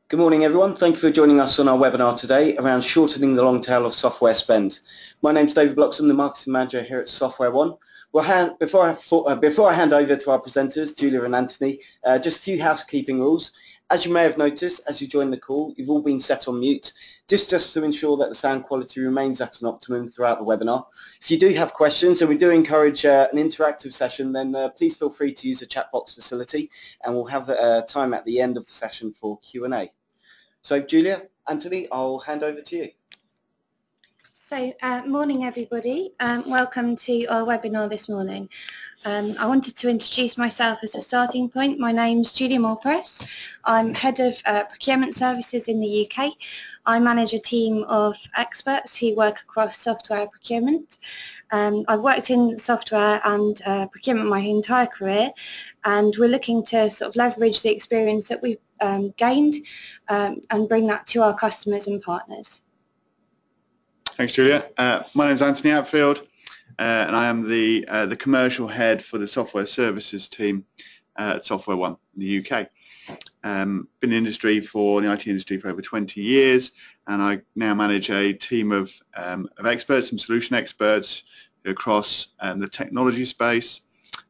Good morning everyone, thank you for joining us on our webinar today around shortening the long tail of software spend. My name's David Blocks, I'm the Marketing Manager here at Software One. Before I hand over to our presenters, Julia and Anthony, just a few housekeeping rules. As you may have noticed, as you join the call, you've all been set on mute, just to ensure that the sound quality remains at an optimum throughout the webinar. If you do have questions, and we do encourage an interactive session, then please feel free to use the chat box facility, and we'll have time at the end of the session for Q&A. So Julia, Anthony, I'll hand over to you. So morning everybody, welcome to our webinar this morning. I wanted to introduce myself as a starting point. My name's Julia Morpress. I'm Head of Procurement Services in the UK. I manage a team of experts who work across software procurement. I've worked in software and procurement my entire career, and we're looking to sort of leverage the experience that we've gained and bring that to our customers and partners. Thanks, Julia. My name is Anthony Outfield, and I am the commercial head for the software services team at Software One in the UK. Been in the industry for the IT industry for over 20 years, and I now manage a team of experts and solution experts across the technology space,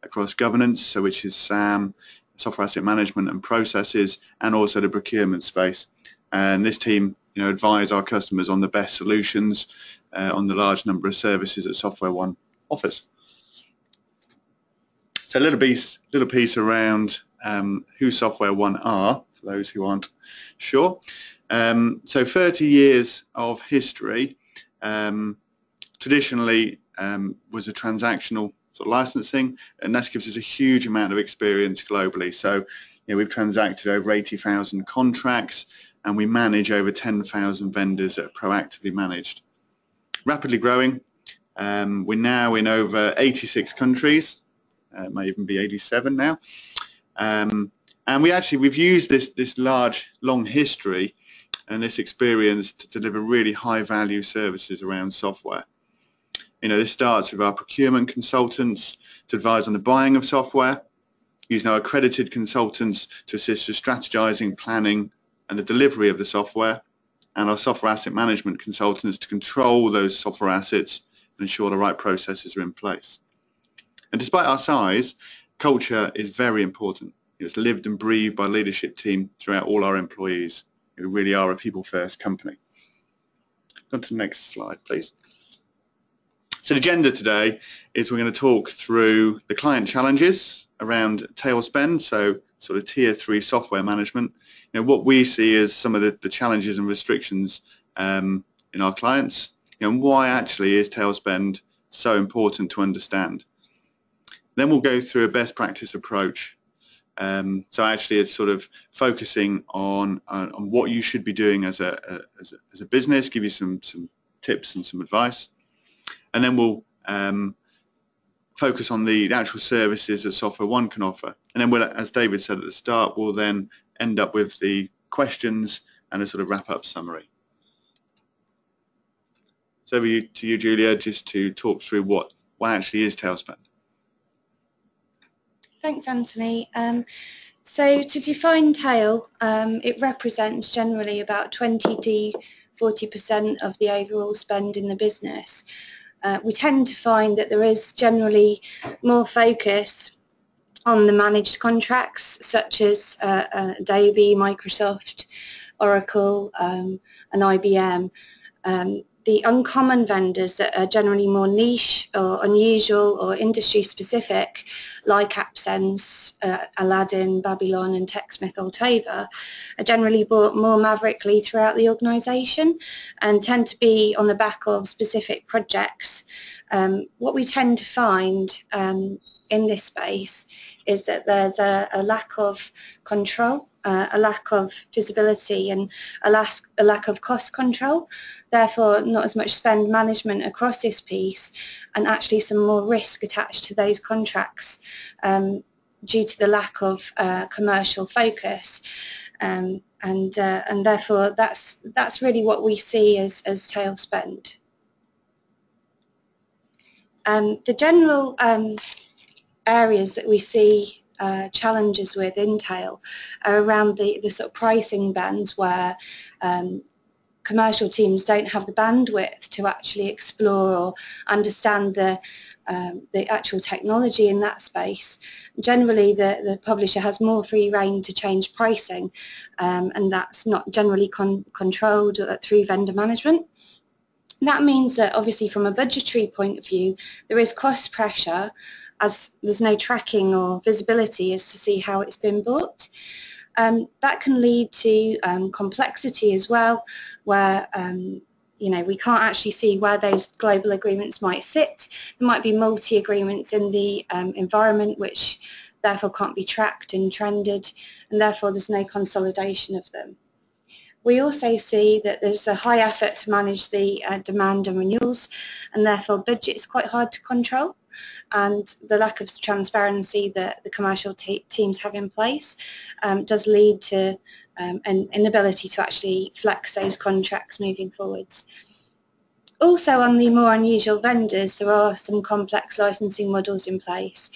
across governance, so which is SAM, software asset management and processes, and also the procurement space. And this team advise our customers on the best solutions on the large number of services that Software One offers. So a little piece around who Software One are, for those who aren't sure. So 30 years of history. Traditionally was a transactional sort of licensing, and that gives us a huge amount of experience globally. So we've transacted over 80,000 contracts, and we manage over 10,000 vendors that are proactively managed. Rapidly growing, we're now in over 86 countries, may even be 87 now, and we've used this long history and this experience to deliver really high value services around software. This starts with our procurement consultants to advise on the buying of software, using our accredited consultants to assist with strategizing, planning and the delivery of the software, and our software asset management consultants to control those software assets and ensure the right processes are in place. And despite our size, culture is very important. It's lived and breathed by the leadership team throughout all our employees. We really are a people-first company. Go to the next slide, please. So the agenda today is we're going to talk through the client challenges around tail spend, so sort of tier 3 software management. What we see as some of the challenges and restrictions in our clients, and why actually is tail spend so important to understand. Then we'll go through a best practice approach. So actually it's sort of focusing on what you should be doing as a business, give you some tips and some advice. And then we'll focus on the actual services that Software One can offer. And then, as David said at the start, we'll then end up with the questions and a sort of wrap-up summary. So over to you, Julia, just to talk through what actually is tail spend. Thanks, Anthony. So to define tail, it represents generally about 20 to 40% of the overall spend in the business. We tend to find that there is generally more focus on the managed contracts such as Adobe, Microsoft, Oracle and IBM. The uncommon vendors that are generally more niche or unusual or industry specific, like AppSense, Aladdin, Babylon and TechSmith Altova, are generally bought more maverickly throughout the organisation and tend to be on the back of specific projects. What we tend to find in this space is that there's a lack of control, a lack of visibility and a lack of cost control, therefore not as much spend management across this piece, and actually some more risk attached to those contracts due to the lack of commercial focus, and therefore that's really what we see as tail spend. The general areas that we see challenges with Intel are around the sort of pricing bands where commercial teams don't have the bandwidth to actually explore or understand the actual technology in that space. Generally, the publisher has more free rein to change pricing, and that's not generally controlled through vendor management. That means that obviously from a budgetary point of view, there is cost pressure as there's no tracking or visibility as to see how it's been bought. That can lead to complexity as well, where we can't actually see where those global agreements might sit. There might be multi-agreements in the environment which therefore can't be tracked and trended, and therefore there's no consolidation of them. We also see that there's a high effort to manage the demand and renewals, and therefore budget is quite hard to control, and the lack of transparency that the commercial teams have in place does lead to an inability to actually flex those contracts moving forwards. Also, on the more unusual vendors, there are some complex licensing models in place,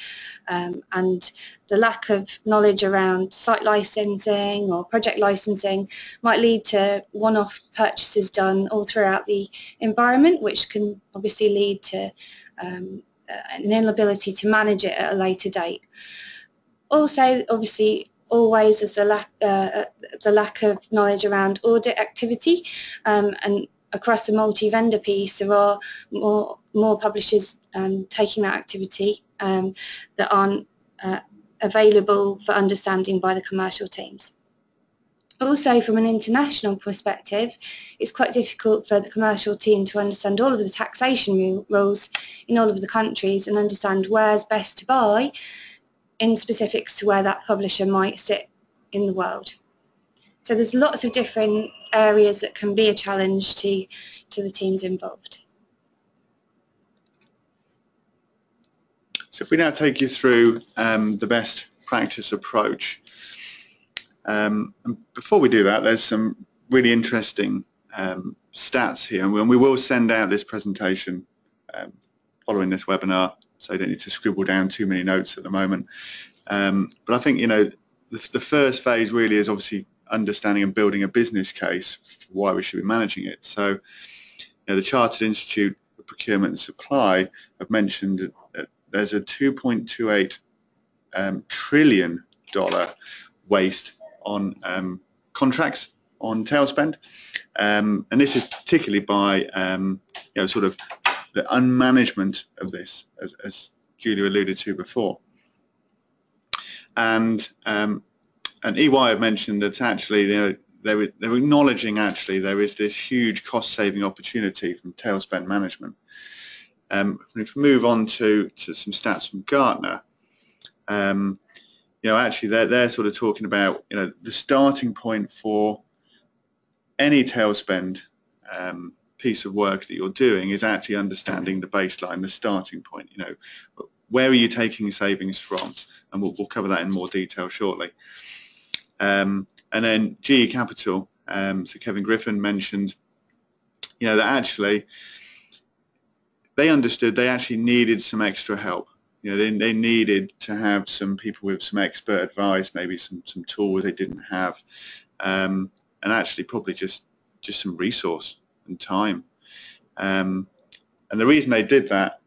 and the lack of knowledge around site licensing or project licensing might lead to one-off purchases done all throughout the environment, which can obviously lead to an inability to manage it at a later date. Also, obviously, always is the lack of knowledge around audit activity, and across the multi-vendor piece, there are more publishers taking that activity that aren't available for understanding by the commercial teams. Also, from an international perspective, it's quite difficult for the commercial team to understand all of the taxation rules in all of the countries and understand where's best to buy in specifics to where that publisher might sit in the world. So there's lots of different areas that can be a challenge to the teams involved. So if we now take you through the best practice approach, and before we do that, there's some really interesting stats here, and we will send out this presentation following this webinar, so you don't need to scribble down too many notes at the moment. But I think the first phase really is obviously understanding and building a business case for why we should be managing it. So the Chartered Institute of Procurement and Supply have mentioned that there's a $2.28 trillion waste on contracts on tail spend, and this is particularly by sort of the unmanagement of this, as Julia alluded to before. And EY have mentioned that actually they're acknowledging actually there is this huge cost-saving opportunity from tail spend management. If we move on to some stats from Gartner, actually they're sort of talking about the starting point for any tail spend piece of work that you're doing is actually understanding the baseline, the starting point. Where are you taking savings from? And we'll cover that in more detail shortly. And then GE Capital, so Kevin Griffin mentioned, that actually they understood they actually needed some extra help. They needed to have some people with some expert advice, maybe some tools they didn't have, and actually probably just some resource and time. And the reason they did that,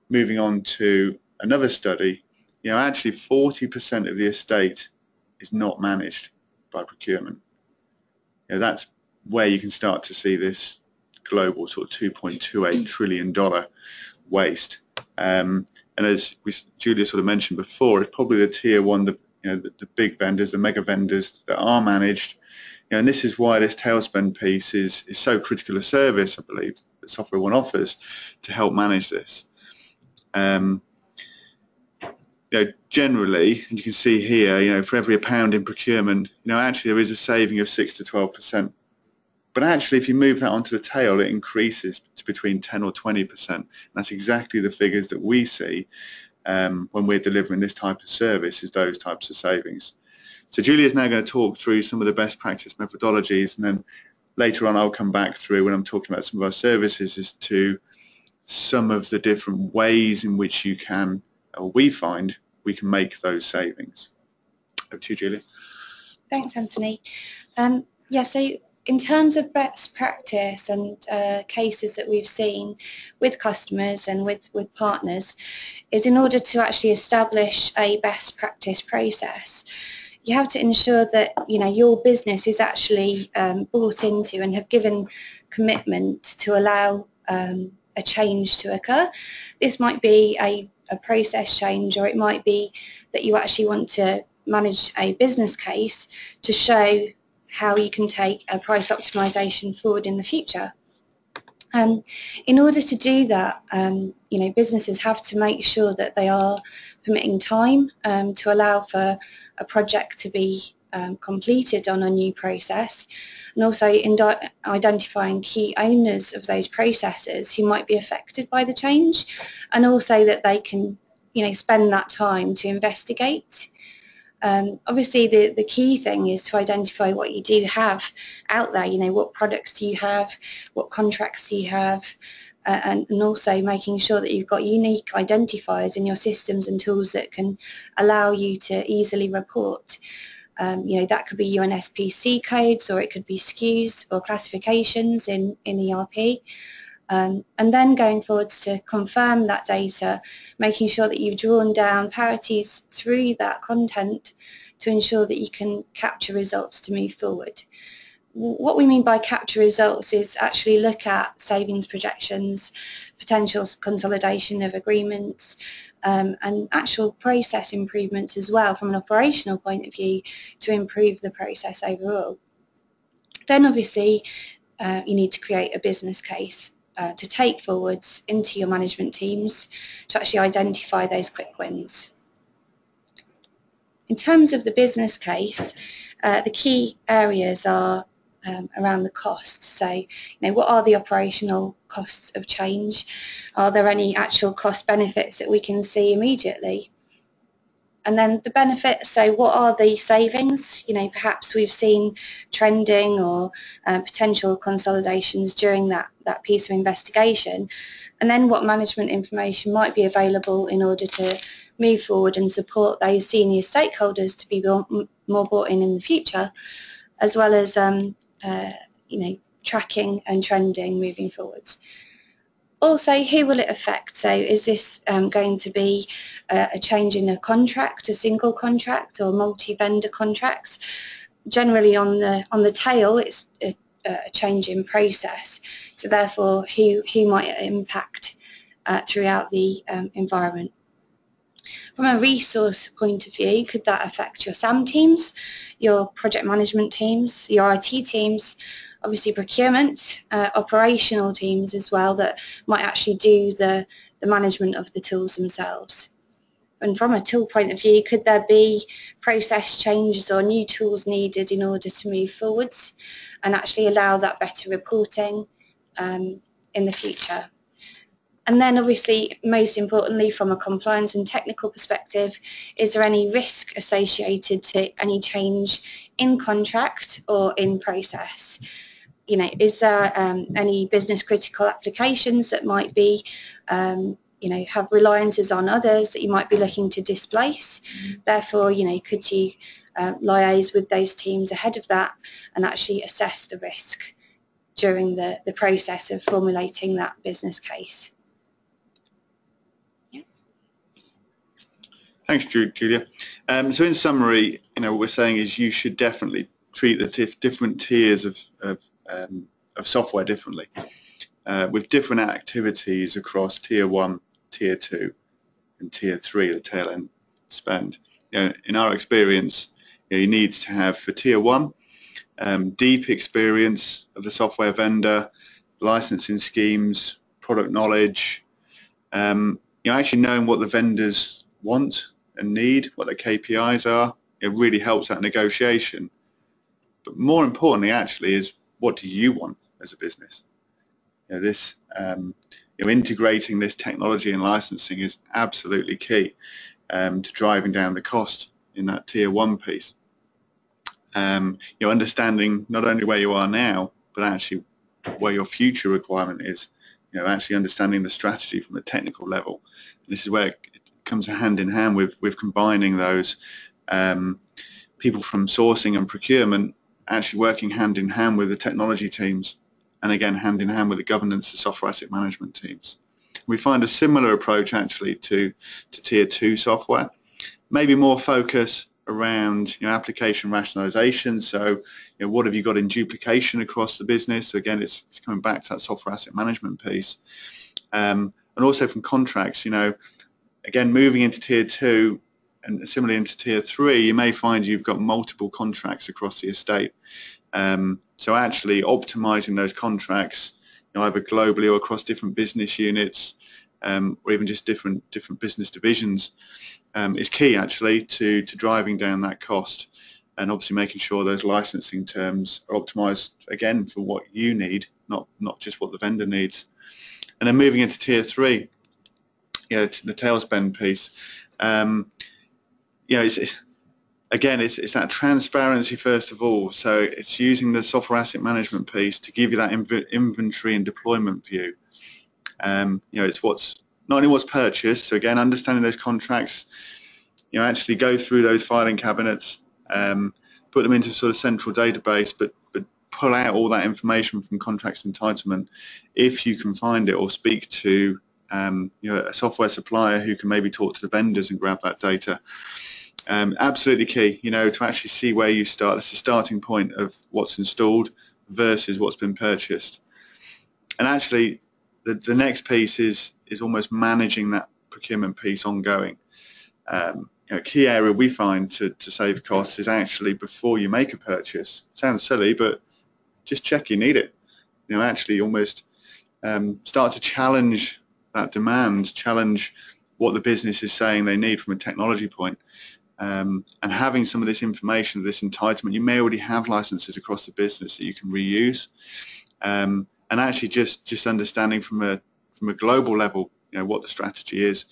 moving on to another study, actually 40% of the estate is not managed by procurement. That's where you can start to see this global sort of $2.28 trillion waste. And as Julia sort of mentioned before, it's probably the tier one, the big vendors, the mega vendors that are managed. And this is why this tail spend piece is so critical a service, I believe, that Software One offers to help manage this. Generally, and you can see here, for every £1 in procurement, actually there is a saving of 6 to 12%. But actually, if you move that onto the tail, it increases to between 10 or 20%. And that's exactly the figures that we see when we're delivering this type of service, is those types of savings. So Julia is now going to talk through some of the best practice methodologies, and then later on I'll come back through when I'm talking about some of our services as to some of the different ways in which you can, or we find, we can make those savings. Over to you, Julia. Thanks, Anthony. Yeah, so in terms of best practice and cases that we've seen with customers and with partners, is in order to actually establish a best practice process, you have to ensure that your business is actually bought into and have given commitment to allow a change to occur. This might be a process change, or it might be that you actually want to manage a business case to show how you can take a price optimization forward in the future. And in order to do that, businesses have to make sure that they are permitting time to allow for a project to be completed on a new process, and also identifying key owners of those processes who might be affected by the change, and also that they can spend that time to investigate. Obviously the key thing is to identify what you do have out there, what products do you have, what contracts do you have, and also making sure that you've got unique identifiers in your systems and tools that can allow you to easily report. That could be UNSPC codes, or it could be SKUs or classifications in ERP. And then going forwards to confirm that data, making sure that you've drawn down parities through that content to ensure that you can capture results to move forward. What we mean by capture results is actually look at savings projections, potential consolidation of agreements, and actual process improvements as well from an operational point of view to improve the process overall. Then obviously you need to create a business case to take forwards into your management teams to actually identify those quick wins. In terms of the business case, the key areas are around the costs. So, what are the operational costs of change? Are there any actual cost benefits that we can see immediately? And then the benefits, so what are the savings? Perhaps we've seen trending or potential consolidations during that piece of investigation. And then what management information might be available in order to move forward and support those senior stakeholders to be more bought in the future, as well as tracking and trending moving forwards. Also, who will it affect? So is this going to be a change in a contract, a single contract, or multi-vendor contracts? Generally on the tail, it's a change in process. So therefore, who might it impact throughout the environment? From a resource point of view, could that affect your SAM teams, your project management teams, your IT teams, obviously procurement, operational teams as well that might actually do the management of the tools themselves? And from a tool point of view, could there be process changes or new tools needed in order to move forwards and actually allow that better reporting in the future? And then obviously, most importantly, from a compliance and technical perspective, is there any risk associated to any change in contract or in process? Is there any business critical applications that might be, have reliances on others that you might be looking to displace? Therefore, could you liaise with those teams ahead of that and actually assess the risk during the process of formulating that business case? Thanks, Julia. So in summary, what we're saying is you should definitely treat the different tiers of software differently, with different activities across Tier 1, Tier 2, and Tier 3, the tail end spend. In our experience, you need to have, for Tier 1, deep experience of the software vendor, licensing schemes, product knowledge, actually knowing what the vendors want and need, what their KPIs are. It really helps that negotiation. But more importantly, actually, is what do you want as a business? Integrating this technology and licensing is absolutely key to driving down the cost in that Tier 1 piece. Understanding not only where you are now, but actually where your future requirement is. Actually understanding the strategy from a technical level. And this is where comes hand in hand with combining those people from sourcing and procurement actually working hand in hand with the technology teams, and again hand in hand with the governance and software asset management teams. We find a similar approach actually to tier 2 software, maybe more focus around application rationalization. So what have you got in duplication across the business? So again, it's coming back to that software asset management piece, and also from contracts. Again, moving into tier 2 and similarly into tier 3, you may find you've got multiple contracts across the estate. So actually optimizing those contracts, either globally or across different business units, or even just different business divisions, is key actually to driving down that cost, and obviously making sure those licensing terms are optimized again for what you need, not just what the vendor needs. And then moving into tier 3, the tail spend piece. It's that transparency first of all. So it's using the software asset management piece to give you that inventory and deployment view. It's not only what's purchased. So again, understanding those contracts. Actually go through those filing cabinets, put them into sort of central database, but pull out all that information from contracts entitlement if you can find it, or speak to a software supplier who can maybe talk to the vendors and grab that data. Absolutely key, to actually see where you start. That's the starting point of what's installed versus what's been purchased. And actually, the next piece is almost managing that procurement piece ongoing. A key area we find to save costs is actually before you make a purchase. Sounds silly, but just check you need it. Actually almost start to challenge that demand, challenge what the business is saying they need from a technology point. And having some of this information, this entitlement, you may already have licenses across the business that you can reuse, and actually just understanding from a global level, what the strategy is,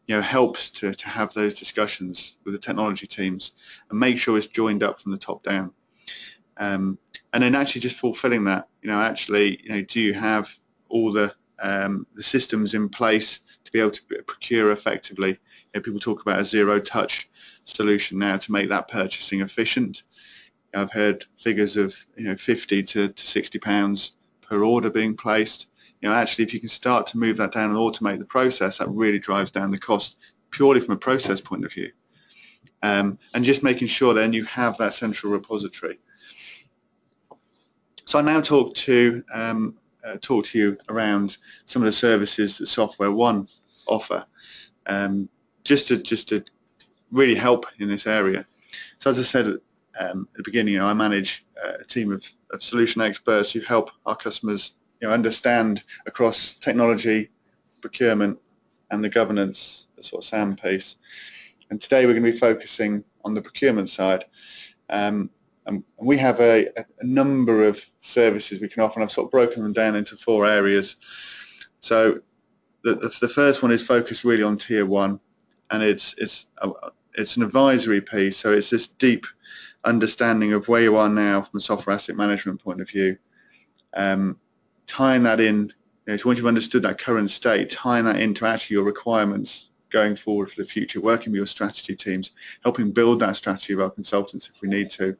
helps to have those discussions with the technology teams and make sure it's joined up from the top down, and then actually just fulfilling that. Do you have all the systems in place to be able to procure effectively? People talk about a zero-touch solution now to make that purchasing efficient. I've heard figures of 50 to 60 pounds per order being placed. Actually, if you can start to move that down and automate the process, that really drives down the cost purely from a process point of view. And just making sure then you have that central repository. So I now talk to you around some of the services that Software One offer, just to really help in this area. So as I said at the beginning, I manage a team of solution experts who help our customers understand across technology, procurement, and the governance, the sort of SAM piece. And today we're going to be focusing on the procurement side. And we have a number of services we can offer, and I've sort of broken them down into 4 areas. So the first one is focused really on tier 1, and it's an advisory piece. So it's this deep understanding of where you are now from a software asset management point of view, tying that in. So once you've understood that current state, tying that into actually your requirements going forward for the future, working with your strategy teams, helping build that strategy of our consultants if we need to,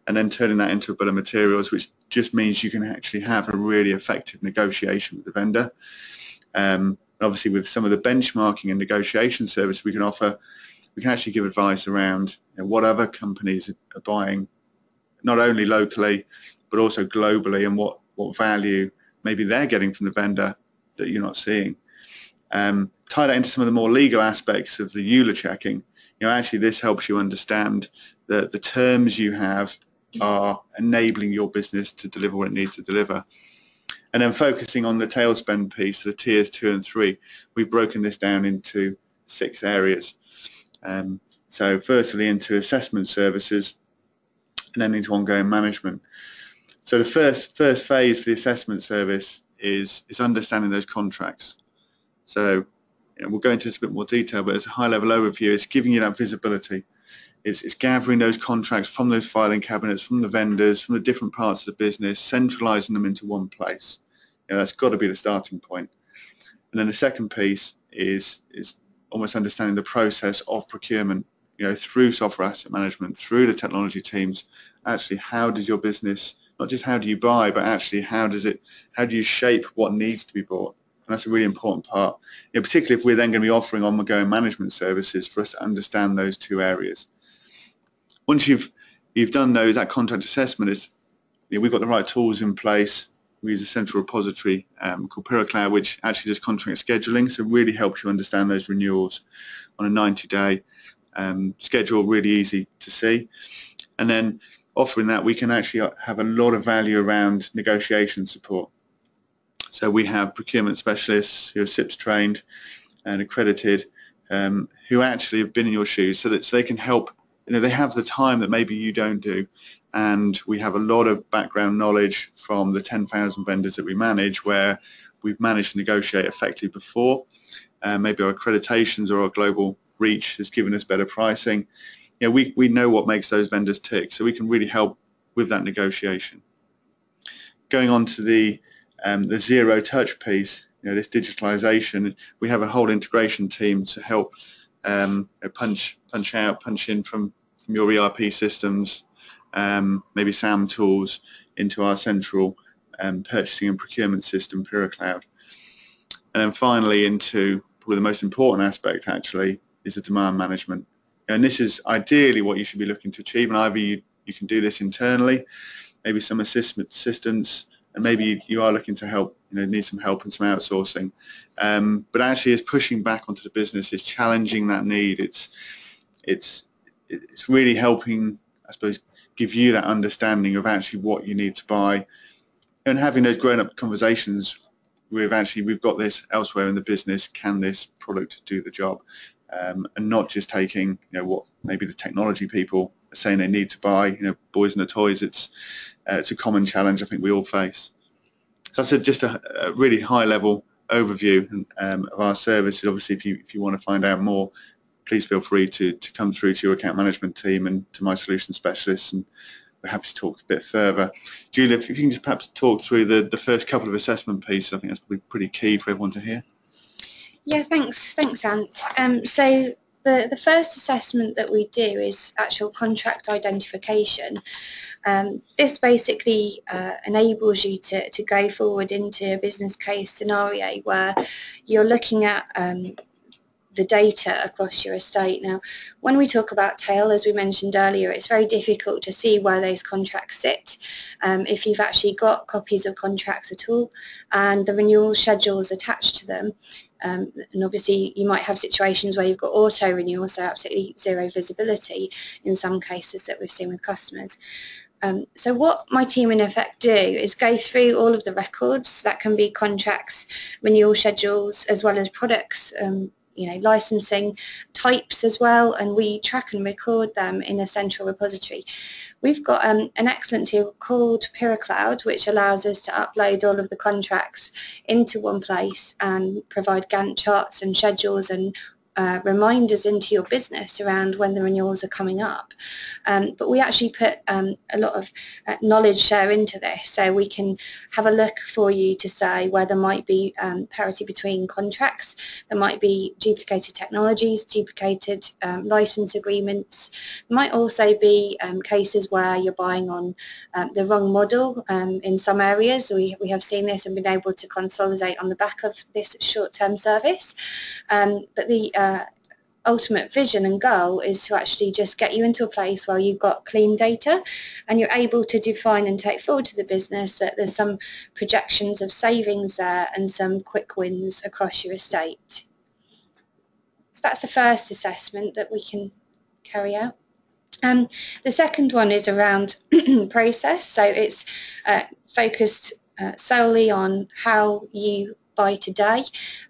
and then turning that into a bill of materials, which just means you can actually have a really effective negotiation with the vendor. Obviously, with some of the benchmarking and negotiation service we can offer, we can actually give advice around what other companies are buying, not only locally, but also globally, and what value maybe they're getting from the vendor that you're not seeing. Tie that into some of the more legal aspects of the EULA checking. Actually this helps you understand that the terms you have are enabling your business to deliver what it needs to deliver. And then focusing on the tail spend piece, the tiers 2 and 3, we've broken this down into 6 areas. So firstly into assessment services, and then into ongoing management. So the first phase for the assessment service is understanding those contracts. So we'll go into this a bit more detail, but as a high-level overview, it's giving you that visibility. It's gathering those contracts from those filing cabinets, from the vendors, from the different parts of the business, centralizing them into one place. That's got to be the starting point. And then the second piece is almost understanding the process of procurement, through software asset management, through the technology teams. Actually, how does your business, not just how do you buy, but actually how do you shape what needs to be bought? And that's a really important part, particularly if we're then going to be offering ongoing management services, for us to understand those two areas. Once you've done that contract assessment, we've got the right tools in place. We use a central repository called PyraCloud, which actually does contract scheduling, so it really helps you understand those renewals on a 90-day schedule, really easy to see. And then offering that, we can actually have a lot of value around negotiation support. So we have procurement specialists who are SIPS trained and accredited, who actually have been in your shoes, so that they can help. They have the time that maybe you don't do, and we have a lot of background knowledge from the 10,000 vendors that we manage, where we've managed to negotiate effectively before. Maybe our accreditations or our global reach has given us better pricing. We know what makes those vendors tick, so we can really help with that negotiation. Going on to the zero touch piece, this digitalization, we have a whole integration team to help punch out, punch in from your ERP systems, maybe SAM tools, into our central purchasing and procurement system, PyraCloud. And then finally, into probably the most important aspect actually, is the demand management. And this is ideally what you should be looking to achieve, and either you can do this internally, maybe some assistance, and maybe you are looking to help, need some help and some outsourcing. But actually, it's pushing back onto the business, it's challenging that need, it's really helping, I suppose, give you that understanding of actually what you need to buy, and having those grown-up conversations with actually, we've got this elsewhere in the business, can this product do the job? And not just taking what maybe the technology people are saying they need to buy, boys and the toys. It's a common challenge I think we all face. So that's just a really high-level overview of our services. Obviously, if you want to find out more, please feel free to come through to your account management team and to my solution specialists, and we're happy to talk a bit further. Julia, if you can just perhaps talk through the first couple of assessment pieces, I think that's probably pretty key for everyone to hear. Yeah, thanks Ant. So the first assessment that we do is actual contract identification. This basically enables you to go forward into a business case scenario where you're looking at the data across your estate. Now, when we talk about tail, as we mentioned earlier, it's very difficult to see where those contracts sit, if you've actually got copies of contracts at all, and the renewal schedules attached to them. And obviously you might have situations where you've got auto renewal, so absolutely zero visibility in some cases that we've seen with customers. So what my team in effect do is go through all of the records, that can be contracts, renewal schedules, as well as products, licensing types as well, and we track and record them in a central repository. We've got an excellent tool called PyraCloud, which allows us to upload all of the contracts into one place and provide Gantt charts and schedules and reminders into your business around when the renewals are coming up. But we actually put a lot of knowledge share into this, so we can have a look for you to say where there might be parity between contracts, there might be duplicated technologies, duplicated license agreements. There might also be cases where you're buying on the wrong model in some areas. We have seen this and been able to consolidate on the back of this short-term service. But the ultimate vision and goal is to actually just get you into a place where you've got clean data and you're able to define and take forward to the business that there's some projections of savings there and some quick wins across your estate. So that's the first assessment that we can carry out. The second one is around process, so it's focused solely on how you buy today,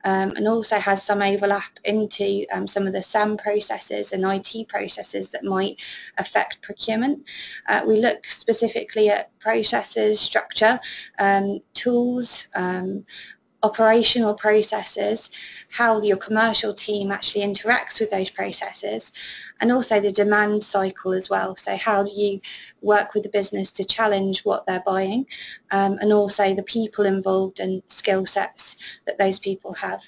and also has some overlap into some of the SAM processes and IT processes that might affect procurement. We look specifically at processes, structure, tools, operational processes, how your commercial team actually interacts with those processes, and also the demand cycle as well. So how do you work with the business to challenge what they're buying, and also the people involved and skill sets that those people have.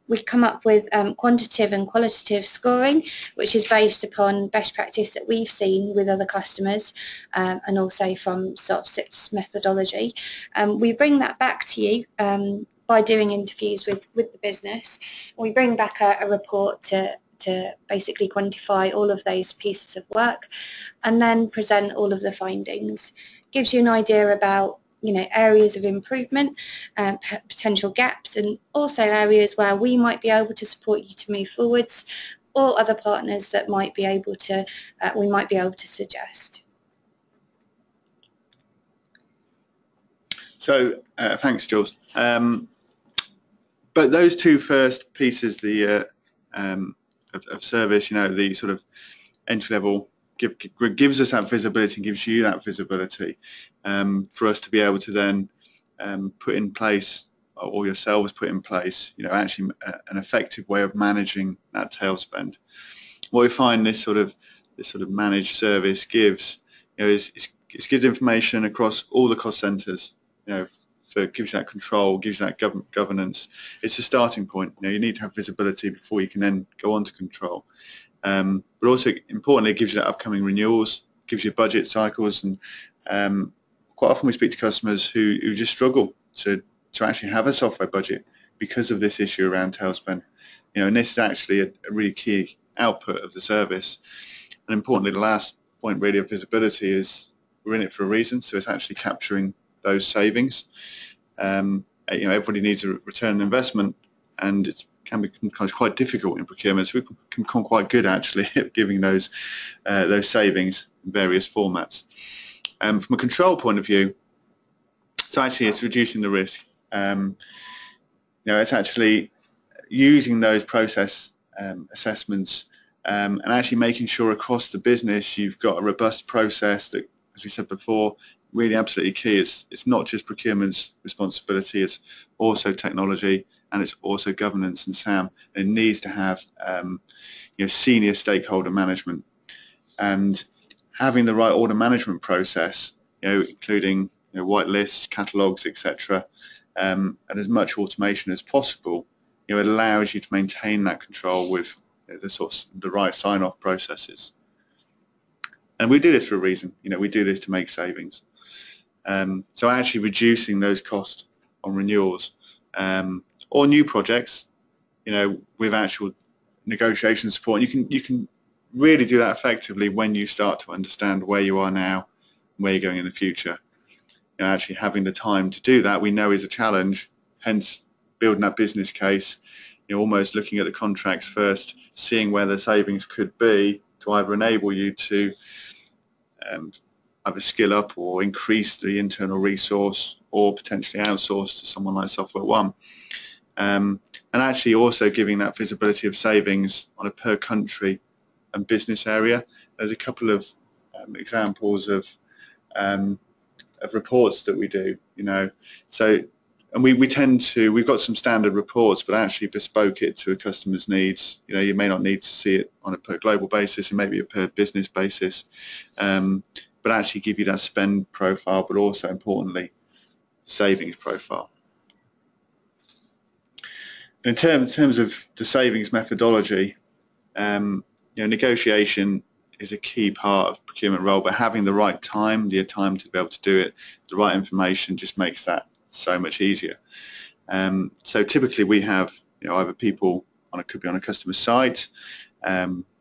We've come up with quantitative and qualitative scoring, which is based upon best practice that we've seen with other customers, and also from sort of SITS methodology. We bring that back to you by doing interviews with the business. We bring back a report to basically quantify all of those pieces of work and then present all of the findings. Gives you an idea about, you know, areas of improvement, potential gaps, and also areas where we might be able to support you to move forwards, or other partners that might be able to, we might be able to suggest. So thanks, Jules. But those two first pieces, the of service, you know, the sort of entry level gives us that visibility and gives you that visibility for us to be able to then put in place, or yourselves put in place, you know, actually an effective way of managing that tail spend. What we find this sort of managed service gives, you know, is it gives information across all the cost centres, you know, so it gives you that control, gives you that governance. It's a starting point. You know, you need to have visibility before you can then go on to control. But also, importantly, it gives you that upcoming renewals, gives you budget cycles, and quite often we speak to customers who just struggle to actually have a software budget because of this issue around tail spend. You know, and this is actually a really key output of the service. And importantly, the last point really of visibility is we're in it for a reason, so it's actually capturing those savings. You know, everybody needs a return on investment, and it can become quite difficult in procurement. So we can become quite good actually at giving those savings in various formats. From a control point of view, so actually it's reducing the risk. You know, it's actually using those process assessments and actually making sure across the business you've got a robust process that, as we said before, really absolutely key. It's not just procurement's responsibility, it's also technology, and it's also governance and SAM. It needs to have you know, senior stakeholder management, and having the right order management process, you know, including, you know, white lists, catalogues, etc., and as much automation as possible. You know, it allows you to maintain that control with, you know, the right sign-off processes. And we do this for a reason. You know, we do this to make savings. So actually reducing those costs on renewals or new projects, you know, with actual negotiation support. You can really do that effectively when you start to understand where you are now, where you're going in the future. You know, actually having the time to do that, we know, is a challenge. Hence, building that business case. You know, almost looking at the contracts first, seeing where the savings could be to either enable you to either skill up or increase the internal resource, or potentially outsource to someone like Software One. And actually also giving that visibility of savings on a per country and business area. There's a couple of examples of reports that we do, you know. So, and we tend to, we've got some standard reports, but actually bespoke it to a customer's needs. You know, you may not need to see it on a per global basis, and maybe a per business basis, but actually give you that spend profile, but also importantly, savings profile. In terms of the savings methodology, you know, negotiation is a key part of procurement role, but having the right time, the time to be able to do it, the right information, just makes that so much easier. So typically we have, you know, either people on, it could be on a customer site, we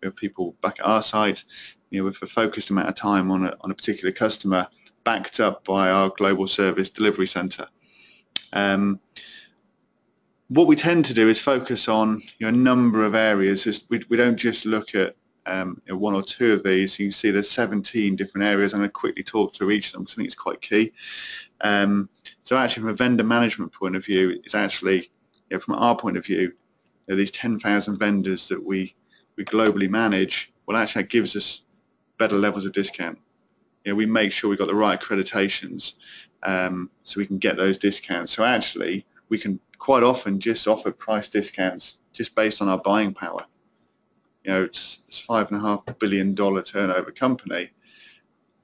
have people back at our site, you know, with a focused amount of time on a particular customer, backed up by our global service delivery centre. What we tend to do is focus on, you know, a number of areas. We don't just look at you know, one or two of these. You can see there's 17 different areas. I'm going to quickly talk through each of them because I think it's quite key. So actually, from a vendor management point of view, it's actually, you know, from our point of view, you know, these 10,000 vendors that we globally manage, well, actually that gives us better levels of discount. You know, we make sure we've got the right accreditations so we can get those discounts. So actually, we can quite often just offer price discounts just based on our buying power. it's $5.5 billion turnover company.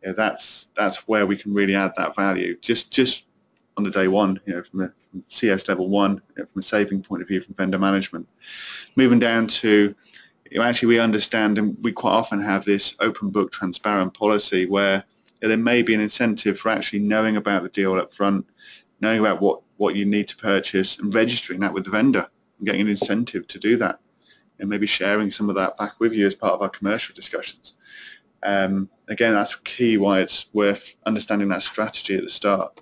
That's where we can really add that value. Just on the day one, from CS level 1, from a saving point of view, from vendor management. Moving down to, actually we understand, and we quite often have this open book transparent policy where there may be an incentive for actually knowing about the deal up front, knowing about what you need to purchase and registering that with the vendor and getting an incentive to do that, and maybe sharing some of that back with you as part of our commercial discussions. Again, that's key why it's worth understanding that strategy at the start.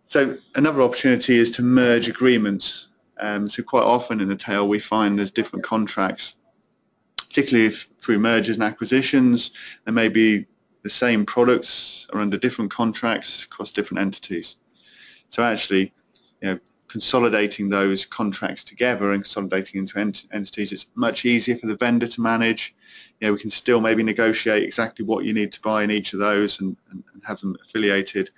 So another opportunity is to merge agreements. So quite often in the tail we find there's different contracts, particularly through mergers and acquisitions. There may be the same products are under different contracts across different entities. So actually, consolidating those contracts together and consolidating into entities, it's much easier for the vendor to manage. We can still maybe negotiate exactly what you need to buy in each of those and have them affiliated,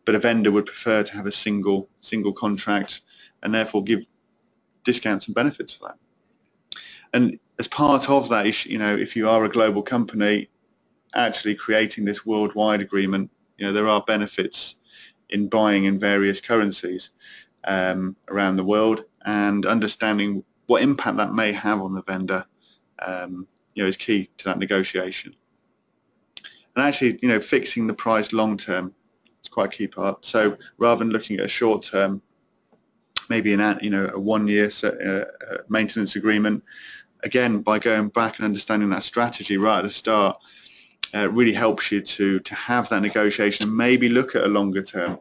but a vendor would prefer to have a single contract and therefore give discounts and benefits for that. And as part of that, if you are a global company, actually creating this worldwide agreement, there are benefits in buying in various currencies around the world, and understanding what impact that may have on the vendor is key to that negotiation. And actually, fixing the price long term is quite a key part. So rather than looking at a short term, maybe a 1-year maintenance agreement, again, by going back and understanding that strategy right at the start, really helps you to have that negotiation and maybe look at a longer term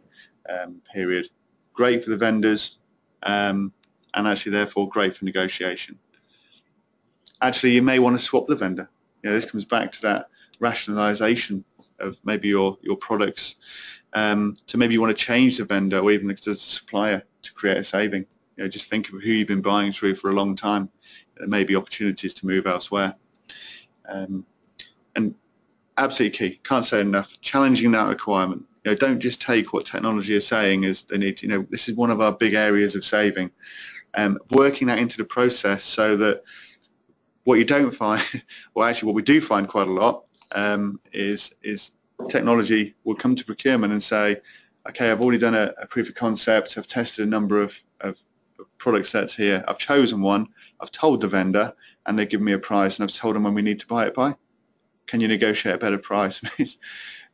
period. Great for the vendors, and actually therefore great for negotiation. Actually, you may want to swap the vendor. This comes back to that rationalization of maybe your products. So maybe you want to change the vendor or even the supplier to create a saving. Just think of who you've been buying through for a long time. There may be opportunities to move elsewhere. And absolutely key, can't say enough, challenging that requirement. Don't just take what technology is saying is they need to, this is one of our big areas of saving. Working that into the process so that what you don't find, or actually what we do find quite a lot, is technology will come to procurement and say, okay, I've already done a proof of concept, I've tested a number of product sets here, I've chosen one, I've told the vendor, and they give me a price, and I've told them when we need to buy it by. Can you negotiate a better price?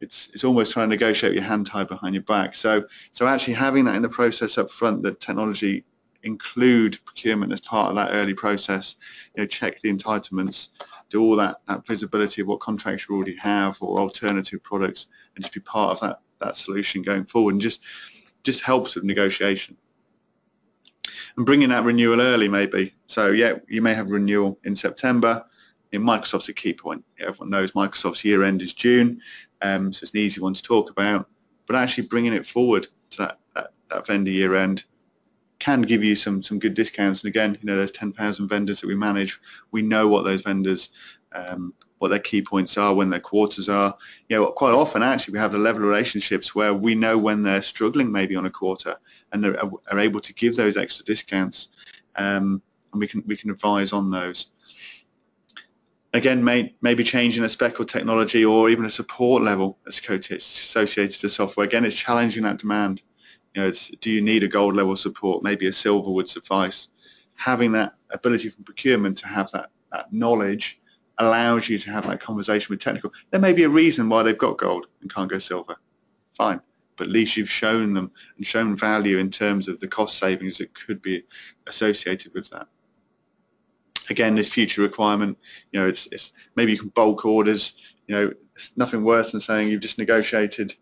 It's almost trying to negotiate your hand tied behind your back. So actually having that in the process up front, that technology include procurement as part of that early process, check the entitlements, do all that visibility of what contracts you already have or alternative products, and just be part of that solution going forward, and just helps with negotiation. And bringing that renewal early maybe. So yeah, you may have renewal in September. Microsoft's a key point. Everyone knows Microsoft's year end is June, so it's an easy one to talk about. But actually bringing it forward to that vendor year end can give you some good discounts. And again, there's 10,000 vendors that we manage. We know what those vendors, what their key points are, when their quarters are. Quite often actually we have the level of relationships where we know when they're struggling maybe on a quarter, and are able to give those extra discounts, and we can advise on those. Again, maybe changing a spec or technology or even a support level associated to software. Again, it's challenging that demand. Do you need a gold level support? Maybe a silver would suffice. Having that ability from procurement to have that knowledge allows you to have that conversation with technical. There may be a reason why they've got gold and can't go silver. Fine. But at least you've shown them and shown value in terms of the cost savings that could be associated with that. Again, this future requirement, it's maybe you can bulk orders. It's nothing worse than saying you've just negotiated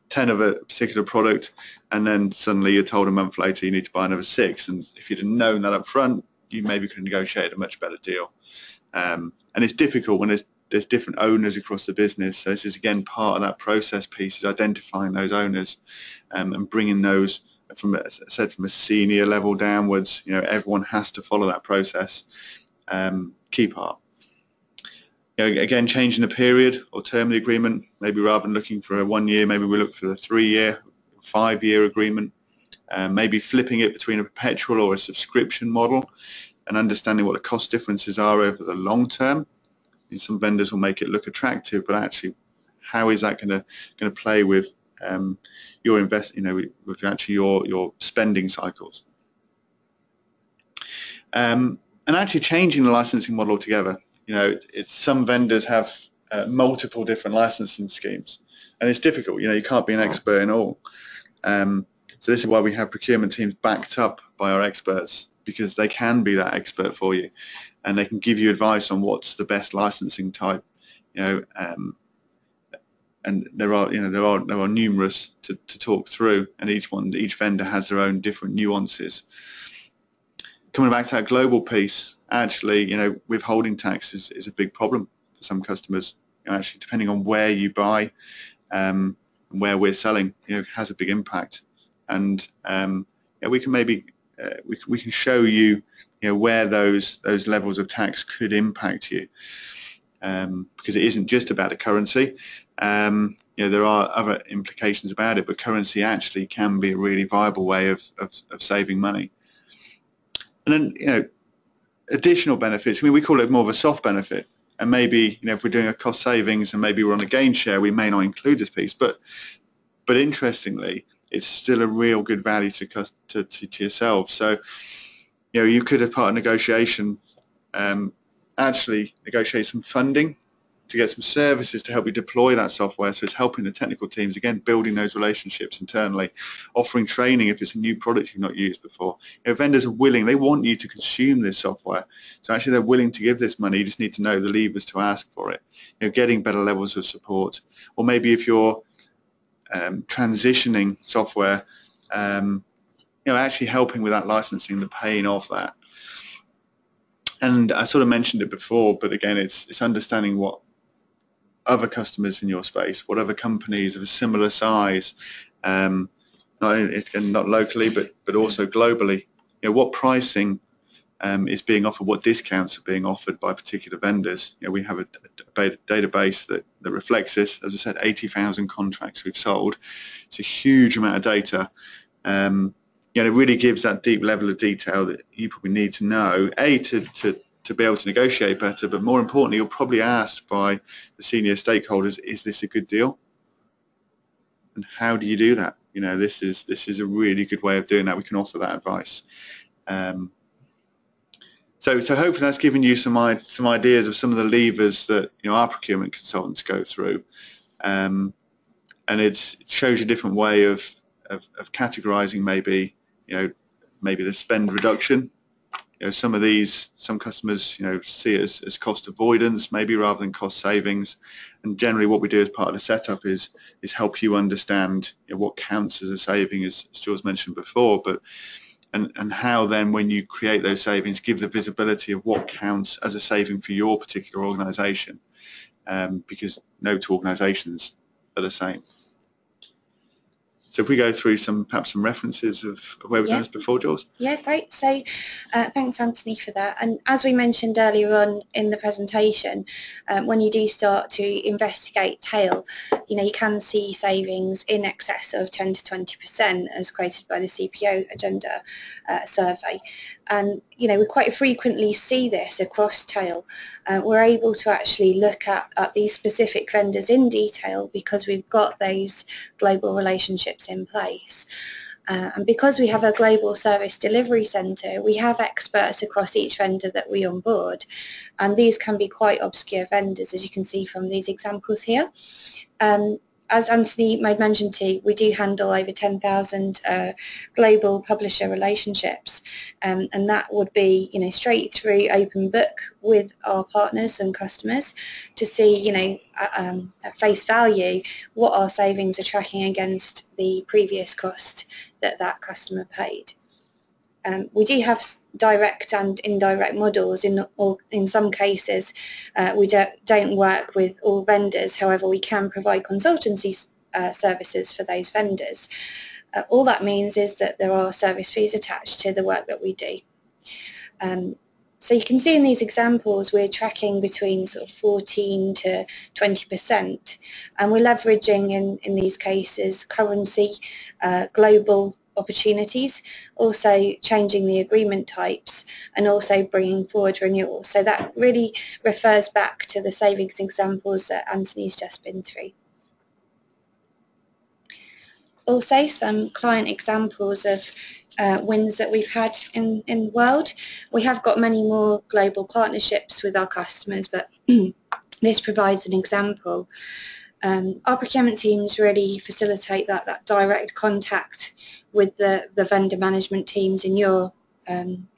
10 of a particular product, and then suddenly you're told a month later you need to buy another 6. And if you'd have known that up front, you maybe could have negotiated a much better deal. And it's difficult when there's different owners across the business. So this is again part of that process piece, is identifying those owners and bringing those from a senior level downwards. Everyone has to follow that process. Key part. Again, changing the period or term of the agreement. Maybe rather than looking for a 1 year, maybe we look for a 3-year, 5-year agreement. maybe flipping it between a perpetual or a subscription model, and understanding what the cost differences are over the long term. And some vendors will make it look attractive, but actually, how is that going to play with your with actually your spending cycles? And actually changing the licensing model altogether. Some vendors have multiple different licensing schemes, and it's difficult. You can't be an expert in all. So this is why we have procurement teams backed up by our experts, because they can be that expert for you, and they can give you advice on what's the best licensing type. And there are numerous to talk through, and each vendor has their own different nuances. Coming back to that global piece, actually, withholding tax is a big problem for some customers. Actually, depending on where you buy and where we're selling, it has a big impact. And we can maybe we can show you, where those levels of tax could impact you, because it isn't just about the currency. There are other implications about it, but currency actually can be a really viable way of saving money. And then, additional benefits. We call it more of a soft benefit. And maybe, if we're doing a cost savings and maybe we're on a gain share, we may not include this piece. But interestingly, it's still a real good value to yourself. So, you could, as part of negotiation, actually negotiate some funding to get some services to help you deploy that software. So it's helping the technical teams, again, building those relationships internally, offering training if it's a new product you've not used before. Vendors are willing, they want you to consume this software. So actually they're willing to give this money. You just need to know the levers to ask for it. Getting better levels of support. Or maybe if you're transitioning software, actually helping with that licensing, the paying of that. And I sort of mentioned it before, but again, it's understanding what other customers in your space, what other companies of a similar size, not locally, but also globally, what pricing is being offered, what discounts are being offered by particular vendors. We have a database that reflects this. As I said, 80,000 contracts we've sold. It's a huge amount of data. It really gives that deep level of detail that you probably need to know, to be able to negotiate better, but more importantly, you're probably asked by the senior stakeholders, is this a good deal? And how do you do that? This is a really good way of doing that. We can offer that advice. So hopefully that's given you some ideas of some of the levers that our procurement consultants go through, and it shows you a different way of categorizing maybe the spend reduction. Some customers see it as cost avoidance maybe rather than cost savings, and generally what we do as part of the setup is help you understand what counts as a saving, as Jules mentioned before, but and how then when you create those savings, give the visibility of what counts as a saving for your particular organisation, because no two organisations are the same. So if we go through perhaps some references of where we've done this before, Jules? Yeah, great. So thanks, Anthony, for that. And as we mentioned earlier on in the presentation, when you do start to investigate tail, you can see savings in excess of 10 to 20% as quoted by the CPO agenda survey. And, we quite frequently see this across tail. We're able to actually look at these specific vendors in detail because we've got those global relationships in place. And because we have a global service delivery centre, we have experts across each vendor that we onboard, and these can be quite obscure vendors, as you can see from these examples here. As Anthony made mention to, we do handle over 10,000 global publisher relationships, and that would be, straight through open book with our partners and customers to see, at face value, what our savings are tracking against the previous cost that customer paid. We do have direct and indirect models. In some cases, we don't work with all vendors. However, we can provide consultancy services for those vendors. All that means is that there are service fees attached to the work that we do. So you can see in these examples we're tracking between sort of 14 to 20%, and we're leveraging in these cases currency, global opportunities, also changing the agreement types, and also bringing forward renewals. So that really refers back to the savings examples that Anthony's just been through. Also, some client examples of wins that we've had in the world. We have got many more global partnerships with our customers, but this provides an example. Our procurement teams really facilitate that direct contact with the vendor management teams in your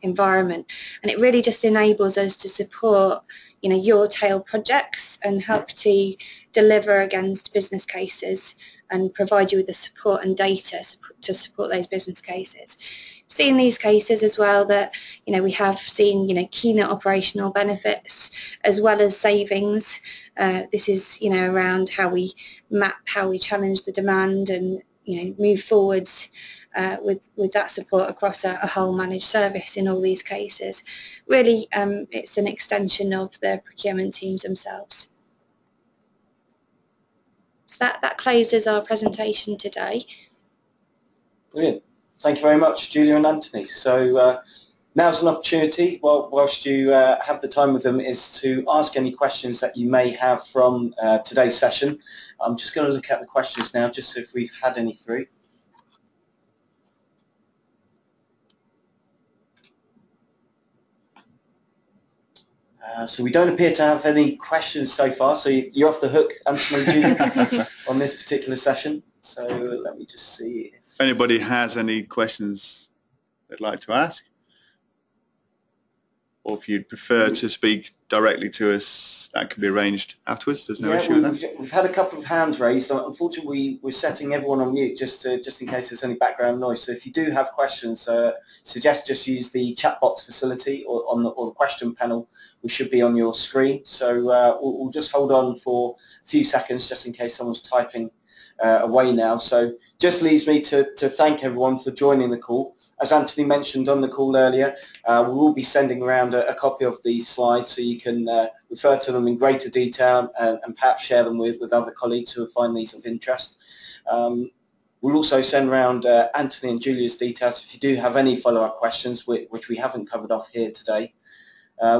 environment, and it really just enables us to support your tail projects and help to deliver against business cases and provide you with the support and data to support those business cases. Seeing these cases as well that we have seen keener operational benefits as well as savings. This is around how we map, how we challenge the demand and move forwards with that support across a whole managed service in all these cases. Really, it's an extension of the procurement teams themselves. So that closes our presentation today. Brilliant. Thank you very much, Julia and Anthony. So now's an opportunity, whilst you have the time with them, is to ask any questions that you may have from today's session. I'm just going to look at the questions now, just so if we've had any through. So we don't appear to have any questions so far, so you're off the hook, Anthony and Julia, on this particular session. So let me just see if anybody has any questions they'd like to ask, or if you'd prefer to speak directly to us, that can be arranged afterwards. There's no issue with that. We've had a couple of hands raised. Unfortunately, we're setting everyone on mute just in case there's any background noise. So if you do have questions, suggest just use the chat box facility or the question panel, which should be on your screen. So we'll just hold on for a few seconds just in case someone's typing away now. So just leaves me to thank everyone for joining the call. As Anthony mentioned on the call earlier, we will be sending around a copy of these slides so you can refer to them in greater detail and perhaps share them with other colleagues who find these of interest. We'll also send around Anthony and Julia's details if you do have any follow-up questions which we haven't covered off here today.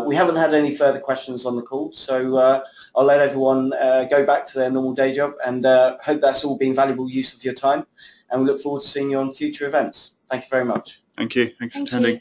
We haven't had any further questions on the call, so I'll let everyone go back to their normal day job, and hope that's all been valuable use of your time, and we look forward to seeing you on future events. Thank you very much. Thank you. Thanks for attending.